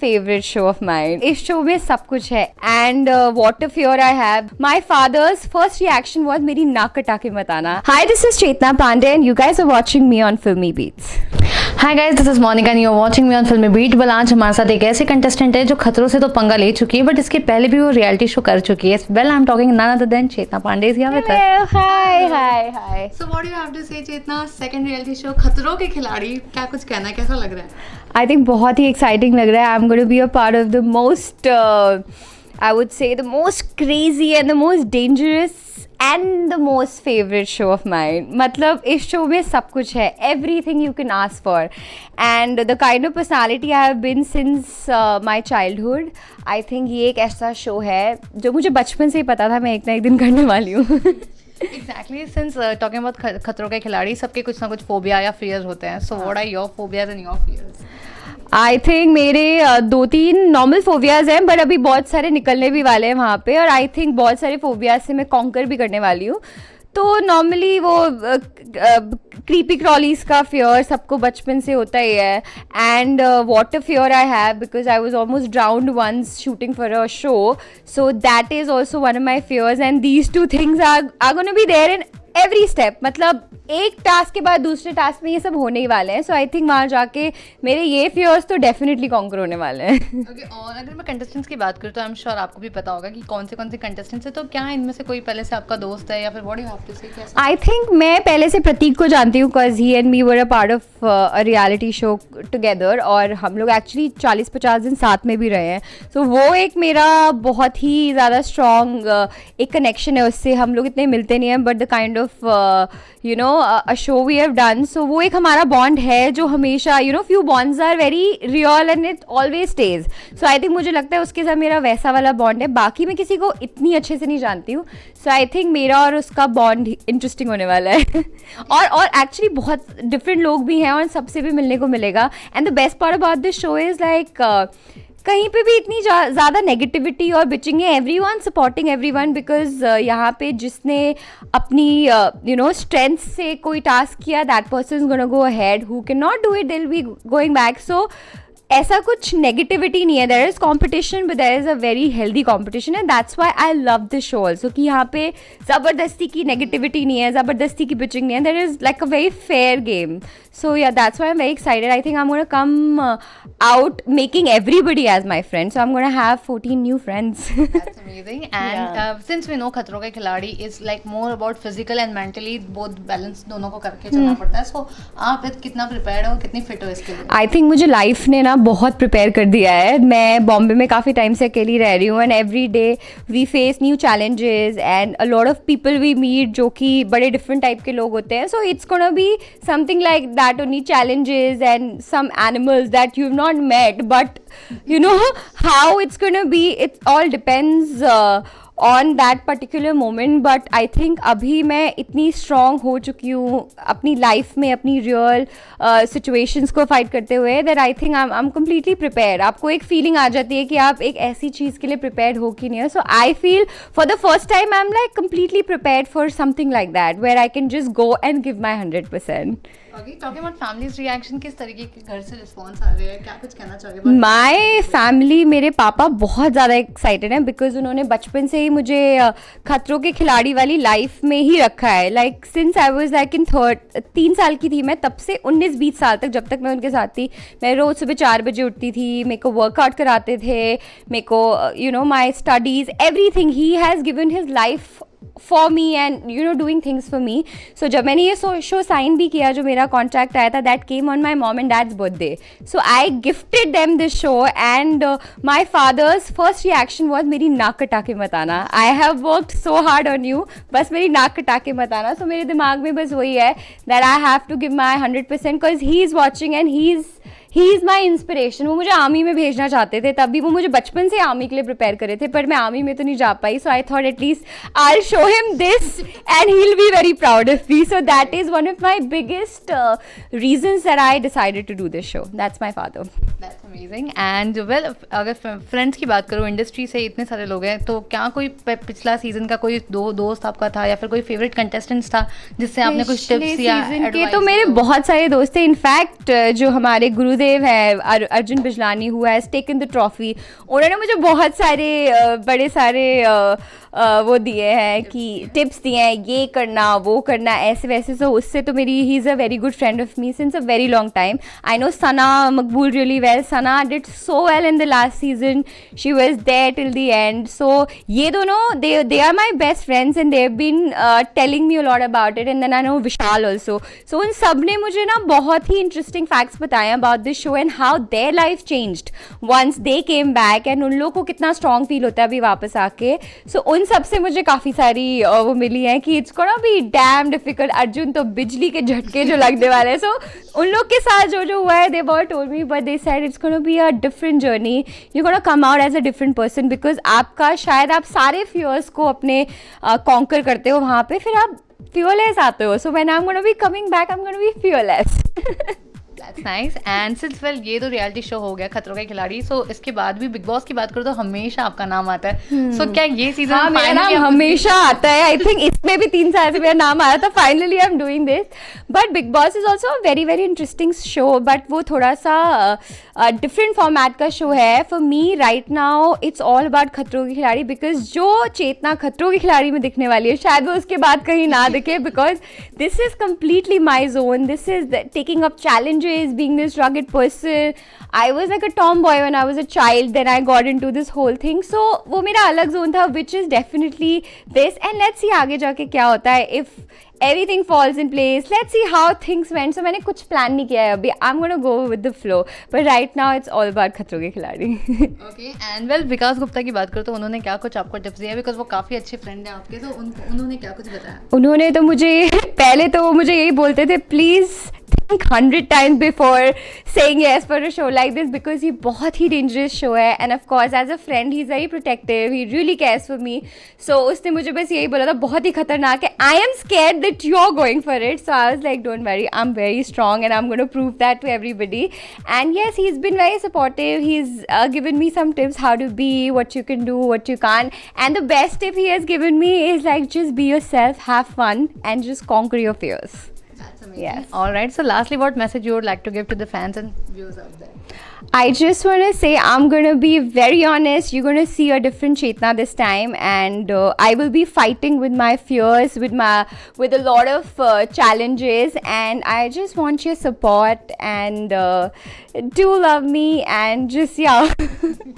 Favourite show of mine. इस show में सब कुछ है and what a fear I have. My father's first reaction was मेरी नाक कटा के मत आना। Hi, this is Chetna Pandey and you guys are watching me on filmy beats. Hi guys, this is Monica and you are watching me on filmy beat. Well, आज हमारे साथ एक ऐसे कंटेस्टेंट है जो खतरों से तो पंगा ले चुकी है, बट इसके पहले भी वो रियलिटी शो कर चुकी है। Well, I am talking none other than Chetna Pandey is here with us. Hi hi hi. So what do you have to say Chetna, second reality show खतरों के खिलाड़ी, क्या कुछ कहना है, कैसा लग रहा है? आई थिंक बहुत ही एक्साइटिंग लग रहा है। I am going to be a part of the most I would say the most crazy and the most dangerous and the most favorite show of mine. मतलब इस शो में सब कुछ है, everything you can ask for, and the kind of personality I have been since my childhood. I think ये एक ऐसा show है जो मुझे बचपन से ही पता था मैं एक ना एक दिन करने वाली हूँ। Exactly, since talking about खतरों के खिलाड़ी, सबके कुछ ना कुछ फोबिया या फियर्स होते हैं. So what are your phobias and your fears? I think मेरे 2-3 नॉर्मल फोबियाज हैं, बट अभी बहुत सारे निकलने भी वाले हैं वहाँ पे, और आई थिंक बहुत सारे फोबियाज से मैं कॉन्कर भी करने वाली हूँ। तो नॉर्मली वो क्रीपी क्रॉलीज का फियर सबको बचपन से होता ही है, and water fear I have because I was almost drowned once shooting for a show, so that is also one of my fears, and these two things are gonna be there in every step. मतलब एक task के बाद दूसरे task में ये सब होने ही वाले हैं, सो आई थिंक वहाँ जाके मेरे ये फियर्स तो डेफिनेटली कॉन्कर होने वाले हैं। Okay, और अगर मैं कंटेस्टेंट्स की बात करूँ तो आई एम श्योर आपको भी पता होगा कि कौन से कंटेस्टेंट्स हैं, तो क्या इनमें से कोई पहले से आपका दोस्त है या फिर what do you have to say? I think मैं पहले से प्रतीक को जानती हूँ, because he and me were a part of a reality show together, और हम लोग एक्चुअली 40-50 दिन साथ में भी रहे हैं। तो वो एक मेरा बहुत ही ज़्यादा स्ट्रॉन्ग एक कनेक्शन है उससे। हम लोग इतने मिलते नहीं हैं, but the kind of you know a show we have done, so वो एक हमारा बॉन्ड है जो हमेशा, you know, few bonds are very real and it always stays. So I think मुझे लगता है उसके साथ मेरा वैसा वाला बॉन्ड है। बाकी मैं किसी को इतनी अच्छे से नहीं जानती हूँ, सो आई थिंक मेरा और उसका बॉन्ड इंटरेस्टिंग होने वाला है। और एक्चुअली बहुत डिफरेंट लोग भी हैं और सबसे भी मिलने को मिलेगा, and the best part about this show is like कहीं पे भी इतनी ज़्यादा नेगेटिविटी और बिचिंग है, एवरीवन सपोर्टिंग एवरीवन, बिकॉज यहाँ पे जिसने अपनी यू नो स्ट्रेंथ से कोई टास्क किया, that person is gonna go ahead, who can not do it they will be going back. So ऐसा कुछ नेगेटिविटी नहीं है, there is competition, but there is a very healthy competition, and that's why I love this show also, कि यहाँ पे ज़बरदस्ती की negativity नहीं है, ज़बरदस्ती की बिचिंग नहीं है, there is like a very fair game. So yeah, that's why I'm very excited. I think I'm going to come out making everybody as my friend. So I'm going to have 14 new friends. That's amazing. And since we know खतरों के खिलाड़ी is like more about physical and mentally both balance दोनों को करके चलना पड़ता है. So आप कितना prepared हो, कितनी fit हो इसके लिए? I think मुझे life ने ना बहुत prepare कर दिया है. मैं बॉम्बे में काफ़ी टाइम से अकेली रह रही हूँ, and every day we face new challenges and a lot of people we meet जो कि बड़े different type के लोग होते हैं. So it's going to be something like that. Only challenges and some animals that you've not met, but you know how it's gonna be, it all depends on that particular moment. But I think अभी मैं इतनी strong हो चुकी हूँ अपनी life में, अपनी real situations को fight करते हुए, that I think I'm completely prepared. आपको एक feeling आ जाती है कि आप एक ऐसी चीज़ के लिए prepared हो कि नहीं हो. So I feel for the first time I'm like completely prepared for something like that, where I can just go and give my 100%. Okay, talking about family's reaction, किस तरीके के घर से रिस्पॉन्स आ रहे हैं, क्या कुछ कहना चाहिए? माय फैमिली, मेरे पापा बहुत ज़्यादा एक्साइटेड हैं, बिकॉज उन्होंने बचपन से ही मुझे खतरों के खिलाड़ी वाली लाइफ में ही रखा है. Like since I was like in 3 साल की थी मैं, तब से 19-20 साल तक जब तक मैं उनके साथ थी, मैं रोज़ सुबह 4 बजे उठती थी, मेरे को वर्कआउट कराते थे, मेरे को you know my studies, everything. He has given his life for me and you know doing things for me. So जब मैंने ये शो साइन भी किया, जो मेरा कॉन्ट्रैक्ट आया था, that came on my mom and dad's birthday. So I gifted them this show, and my father's first reaction was मेरी नाक कटा के मत आना. I have worked so hard on you, बस मेरी नाक कटा के मत आना. So मेरे दिमाग में बस वही है that I have to give my 100% because he is watching and he is my inspiration. वो मुझे आर्मी में भेजना चाहते थे, तभी वो मुझे बचपन से आर्मी के लिए प्रिपेयर करे थे, पर मैं आर्मी में तो नहीं जा पाई. So I thought at least I show him this and he will be very proud of me. So that is one of my biggest reasons that I decided to do this show. That's my father. That's amazing. And well, अगर friends की बात करूँ, industry से इतने सारे लोग हैं, तो क्या कोई पिछला सीजन का कोई दोस्त आपका था या फिर कोई फेवरेट कंटेस्टेंट्स था जिससे आपने कुछ टिप्स या एडवाइस? तो मेरे बहुत सारे दोस्त थे. इनफैक्ट जो हमारे गुरुदेव बलदेव है, Arjun Bijlani, who has taken the trophy, उन्होंने मुझे बहुत सारे बड़े सारे वो दिए हैं कि टिप्स दिए हैं, ये करना वो करना ऐसे वैसे. सो उससे तो मेरी he is a very good friend of me since a very long time. I know Sana Maqbool really well. Sana did so well in the last season. She was there till the end. So ये दोनों they are my best friends and they have been telling me a lot about it. And then I know Vishal also. So उन सब ने मुझे ना बहुत ही interesting facts बताए about this show and how their life changed once they came back, and उन लोगों को कितना स्ट्रॉन्ग फील होता है अभी वापस आके. सो उन सबसे मुझे काफ़ी सारी वो मिली हैं कि it's gonna B dam difficult. Arjun तो बिजली के झटके जो लगने वाले हैं. सो उन लोग के साथ जो हुआ है, दे बहुत told me, but they said it's gonna be a different journey. You gonna come out as a different person because आपका शायद आप सारे फियर्स को अपने कॉन्कर करते हो वहाँ पे, फिर आप fearless आते हो. So when I'm going to be coming back, I'm going to be fearless. That's nice. And since well ये तो रियलिटी शो हो गया खतरों के खिलाड़ी, सो इसके बाद भी बिग बॉस की बात करो तो हमेशा आपका नाम आता है. सो क्या ये सीजन हाँ, मेरा नाम हमेशा आता है. आई थिंक इसमें भी 3 साल से मेरा नाम आया था. Finally I am doing this. But big boss is also very very interesting show, but वो थोड़ा सा डिफरेंट फॉर्मेट का शो है. For me right now it's all about खतरों के खिलाड़ी, बिकॉज जो चेतना खतरों के खिलाड़ी में दिखने वाली है शायद वो उसके बाद कहीं ना दिखे, because this is completely my zone. This is taking up challenges, being this rugged person. I was like a tomboy when I was a child, then I got into this whole thing. So वो मेरा अलग zone था, which is definitely this. And let's see आगे जाके क्या होता है. If everything falls in place, let's see how things went. So मैंने कुछ प्लान नहीं किया है अभी. I'm gonna go with the flow. But right now it's all about खतरों के खिलाड़ी. ओके. एंड वेल विकास गुप्ता की बात करो तो उन्होंने क्या कुछ आपको टिप्स दिया, बिकॉज वो काफ़ी अच्छे फ्रेंड हैं आपके, तो उन्होंने क्या कुछ बताया? उन्होंने तो मुझे पहले तो वो मुझे यही बोलते थे, please think 100 times before saying yes for a show like this, because ये बहुत ही dangerous show है. And of course as a friend he's very protective, he really cares for me. So उसने मुझे बस यही बोला था, बहुत ही खतरनाक है, I am scared that you're going for it. So I was like, don't worry, I'm very strong and I'm going to prove that to everybody. And yes, he's been very supportive. He's given me some tips how to be, what you can do, what you can't. And the best tip he has given me is like, just be yourself, have fun and just conquer your fears. Yes. All right. So lastly, what message you would like to give to the fans and viewers out there? I just want to say I'm going to be very honest. You're going to see a different Chetna this time, and I will be fighting with my fears, with a lot of challenges, and I just want your support and do love me and just yeah.